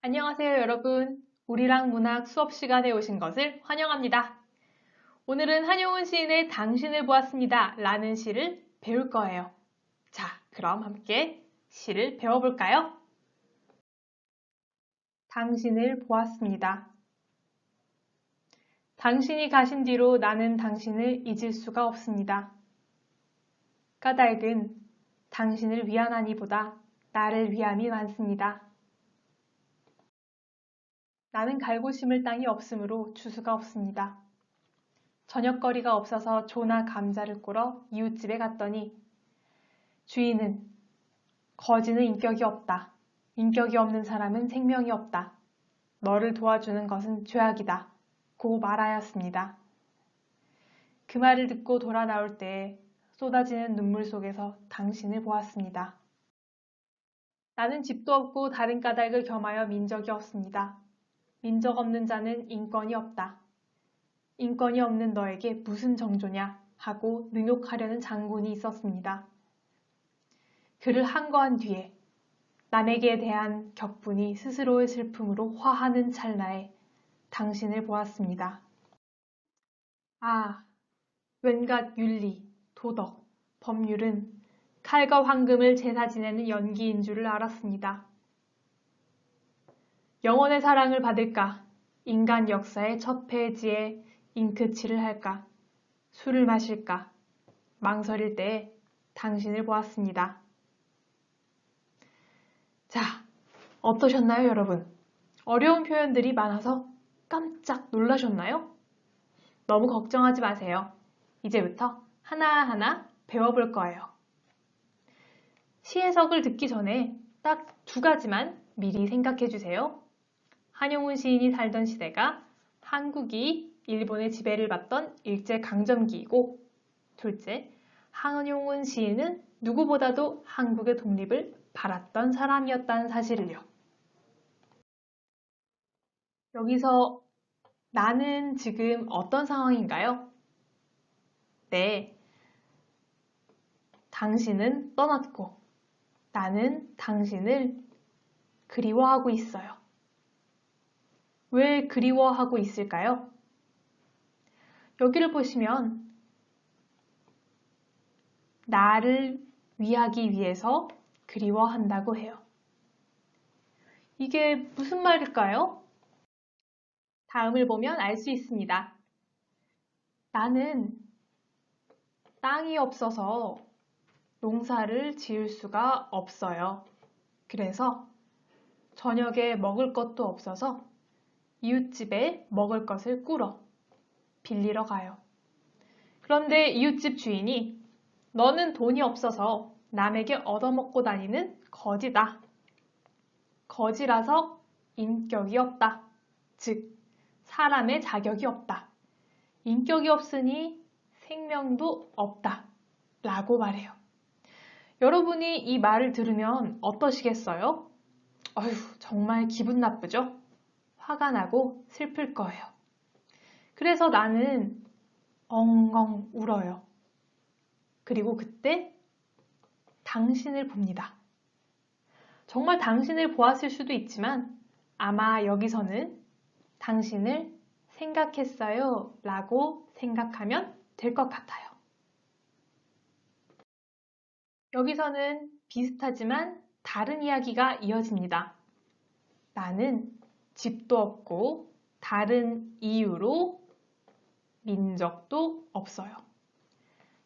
안녕하세요, 여러분. 우리랑 문학 수업 시간에 오신 것을 환영합니다. 오늘은 한용운 시인의 당신을 보았습니다 라는 시를 배울 거예요. 자, 그럼 함께 시를 배워볼까요? 당신을 보았습니다. 당신이 가신 뒤로 나는 당신을 잊을 수가 없습니다. 까닭은 당신을 위하나니보다 나를 위함이 많습니다. 나는 갈고 심을 땅이 없으므로 주수가 없습니다. 저녁거리가 없어서 조나 감자를 꾸러 이웃집에 갔더니 주인은 거지는 인격이 없다. 인격이 없는 사람은 생명이 없다. 너를 도와주는 것은 죄악이다. 고 말하였습니다. 그 말을 듣고 돌아 나올 때에 쏟아지는 눈물 속에서 당신을 보았습니다. 나는 집도 없고 다른 까닭을 겸하여 민적이 없습니다. 민적 없는 자는 인권이 없다. 인권이 없는 너에게 무슨 정조냐 하고 능욕하려는 장군이 있었습니다. 그를 항거한 뒤에 남에게 대한 격분이 스스로의 슬픔으로 화하는 찰나에 당신을 보았습니다. 아, 왠갓 윤리, 도덕, 법률은 칼과 황금을 제사 지내는 연기인 줄을 알았습니다. 영원의 사랑을 받을까? 인간 역사의 첫 페이지에 잉크칠을 할까? 술을 마실까? 망설일 때에 당신을 보았습니다. 자, 어떠셨나요, 여러분? 어려운 표현들이 많아서 깜짝 놀라셨나요? 너무 걱정하지 마세요. 이제부터 하나하나 배워볼 거예요. 시 해석을 듣기 전에 딱 2가지만 미리 생각해 주세요. 한용운 시인이 살던 시대가 한국이 일본의 지배를 받던 일제강점기이고, 둘째, 한용운 시인은 누구보다도 한국의 독립을 바랐던 사람이었다는 사실을요. 여기서 나는 지금 어떤 상황인가요? 네, 당신은 떠났고 나는 당신을 그리워하고 있어요. 왜 그리워하고 있을까요? 여기를 보시면 나를 위하기 위해서 그리워한다고 해요. 이게 무슨 말일까요? 다음을 보면 알 수 있습니다. 나는 땅이 없어서 농사를 지을 수가 없어요. 그래서 저녁에 먹을 것도 없어서 이웃집에 먹을 것을 꾸러 빌리러 가요. 그런데 이웃집 주인이 너는 돈이 없어서 남에게 얻어먹고 다니는 거지다. 거지라서 인격이 없다. 즉, 사람의 자격이 없다. 인격이 없으니 생명도 없다. 라고 말해요. 여러분이 이 말을 들으면 어떠시겠어요? 어휴, 정말 기분 나쁘죠? 화가 나고 슬플 거예요. 그래서 나는 엉엉 울어요. 그리고 그때 당신을 봅니다. 정말 당신을 보았을 수도 있지만 아마 여기서는 당신을 생각했어요 라고 생각하면 될 것 같아요. 여기서는 비슷하지만 다른 이야기가 이어집니다. 나는 집도 없고 다른 이유로 민적도 없어요.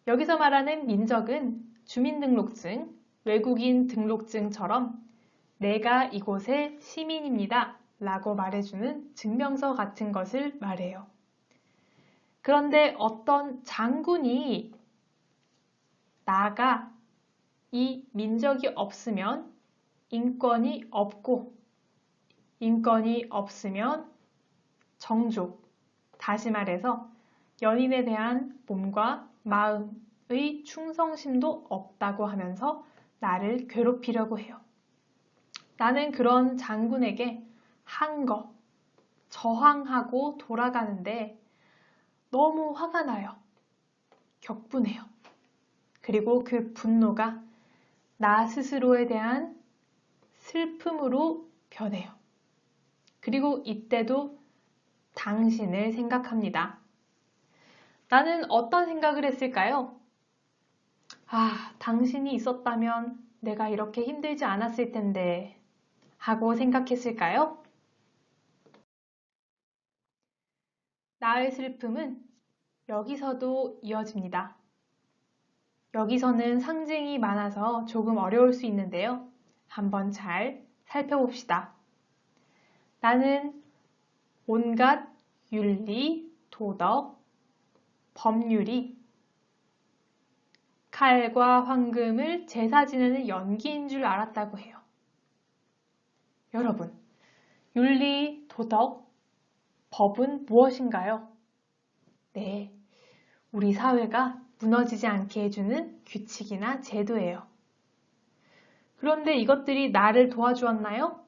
여기서 말하는 민적은 주민등록증, 외국인 등록증처럼 내가 이곳의 시민입니다 라고 말해주는 증명서 같은 것을 말해요. 그런데 어떤 장군이 나가 이 민적이 없으면 인권이 없고 인권이 없으면 정조, 다시 말해서 연인에 대한 몸과 마음의 충성심도 없다고 하면서 나를 괴롭히려고 해요. 나는 그런 장군에게 항거, 저항하고 돌아가는데 너무 화가 나요. 격분해요. 그리고 그 분노가 나 스스로에 대한 슬픔으로 변해요. 그리고 이때도 당신을 생각합니다. 나는 어떤 생각을 했을까요? 아, 당신이 있었다면 내가 이렇게 힘들지 않았을 텐데 하고 생각했을까요? 나의 슬픔은 여기서도 이어집니다. 여기서는 상징이 많아서 조금 어려울 수 있는데요. 한번 잘 살펴봅시다. 나는 온갖 윤리, 도덕, 법률이 칼과 황금을 제사 지내는 연기인 줄 알았다고 해요. 여러분, 윤리, 도덕, 법은 무엇인가요? 네, 우리 사회가 무너지지 않게 해주는 규칙이나 제도예요. 그런데 이것들이 나를 도와주었나요?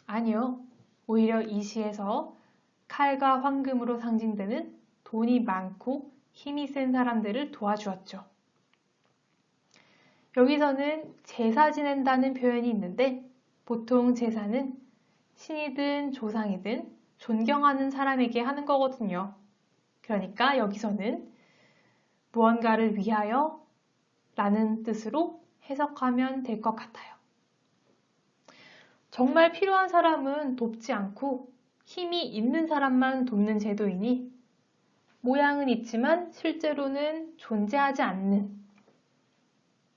아니요. 오히려 이 시에서 칼과 황금으로 상징되는 돈이 많고 힘이 센 사람들을 도와주었죠. 여기서는 제사 지낸다는 표현이 있는데 보통 제사는 신이든 조상이든 존경하는 사람에게 하는 거거든요. 그러니까 여기서는 무언가를 위하여 라는 뜻으로 해석하면 될 것 같아요. 정말 필요한 사람은 돕지 않고 힘이 있는 사람만 돕는 제도이니 모양은 있지만 실제로는 존재하지 않는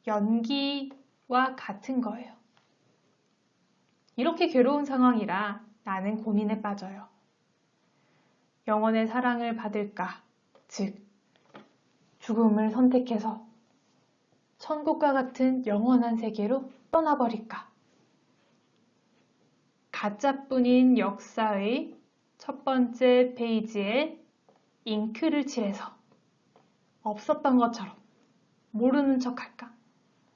연기와 같은 거예요. 이렇게 괴로운 상황이라 나는 고민에 빠져요. 영원의 사랑을 받을까? 즉, 죽음을 선택해서 천국과 같은 영원한 세계로 떠나버릴까? 가짜뿐인 역사의 첫 번째 페이지에 잉크를 칠해서 없었던 것처럼 모르는 척할까?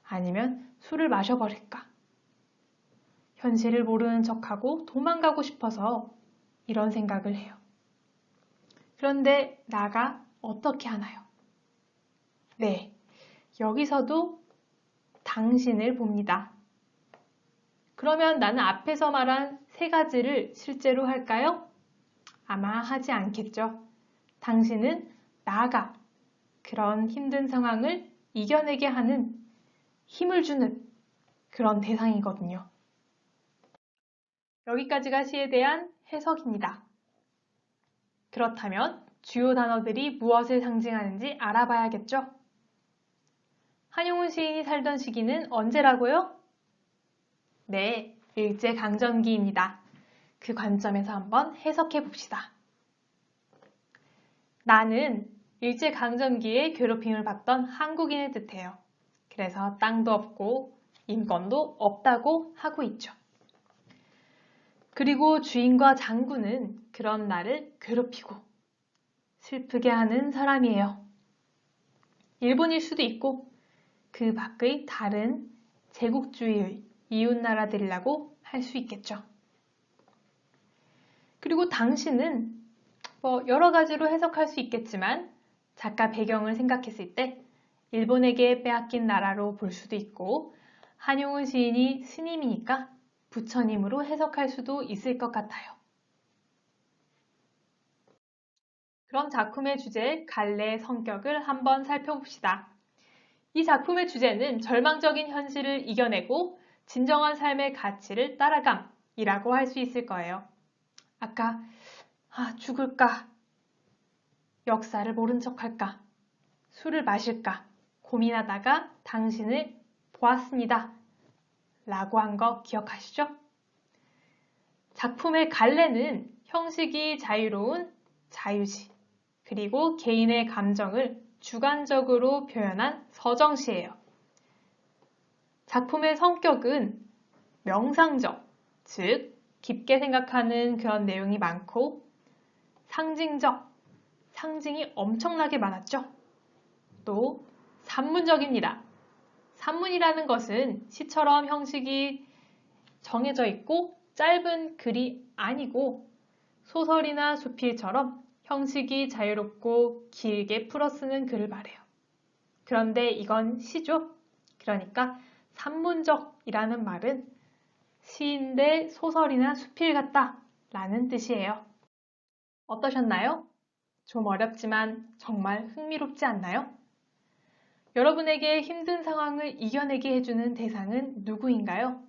아니면 술을 마셔버릴까? 현실을 모르는 척하고 도망가고 싶어서 이런 생각을 해요. 그런데 나가 어떻게 하나요? 네, 여기서도 당신을 봅니다. 그러면 나는 앞에서 말한 세 가지를 실제로 할까요? 아마 하지 않겠죠. 당신은 나가 그런 힘든 상황을 이겨내게 하는 힘을 주는 그런 대상이거든요. 여기까지가 시에 대한 해석입니다. 그렇다면 주요 단어들이 무엇을 상징하는지 알아봐야겠죠? 한용운 시인이 살던 시기는 언제라고요? 네, 일제강점기입니다. 그 관점에서 한번 해석해 봅시다. 나는 일제강점기에 괴롭힘을 받던 한국인을 뜻해요. 그래서 땅도 없고 인권도 없다고 하고 있죠. 그리고 주인과 장군은 그런 나를 괴롭히고 슬프게 하는 사람이에요. 일본일 수도 있고 그 밖의 다른 제국주의의 이웃나라들이라고 할 수 있겠죠. 그리고 당신은 여러 가지로 해석할 수 있겠지만 작가 배경을 생각했을 때 일본에게 빼앗긴 나라로 볼 수도 있고 한용운 시인이 스님이니까 부처님으로 해석할 수도 있을 것 같아요. 그럼 작품의 주제 갈래의 성격을 한번 살펴봅시다. 이 작품의 주제는 절망적인 현실을 이겨내고 진정한 삶의 가치를 따라감이라고 할 수 있을 거예요. 아까 죽을까? 역사를 모른 척할까? 술을 마실까? 고민하다가 당신을 보았습니다. 라고 한 거 기억하시죠? 작품의 갈래는 형식이 자유로운 자유시, 그리고 개인의 감정을 주관적으로 표현한 서정시예요. 작품의 성격은 명상적, 즉 깊게 생각하는 그런 내용이 많고 상징적, 상징이 엄청나게 많았죠. 또 산문적입니다. 산문이라는 것은 시처럼 형식이 정해져 있고 짧은 글이 아니고 소설이나 수필처럼 형식이 자유롭고 길게 풀어 쓰는 글을 말해요. 그런데 이건 시죠. 그러니까 산문적이라는 말은 시인데 소설이나 수필 같다 라는 뜻이에요. 어떠셨나요? 좀 어렵지만 정말 흥미롭지 않나요? 여러분에게 힘든 상황을 이겨내게 해주는 대상은 누구인가요?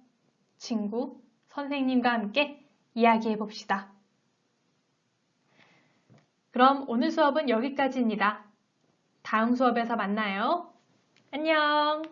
친구, 선생님과 함께 이야기해 봅시다. 그럼 오늘 수업은 여기까지입니다. 다음 수업에서 만나요. 안녕!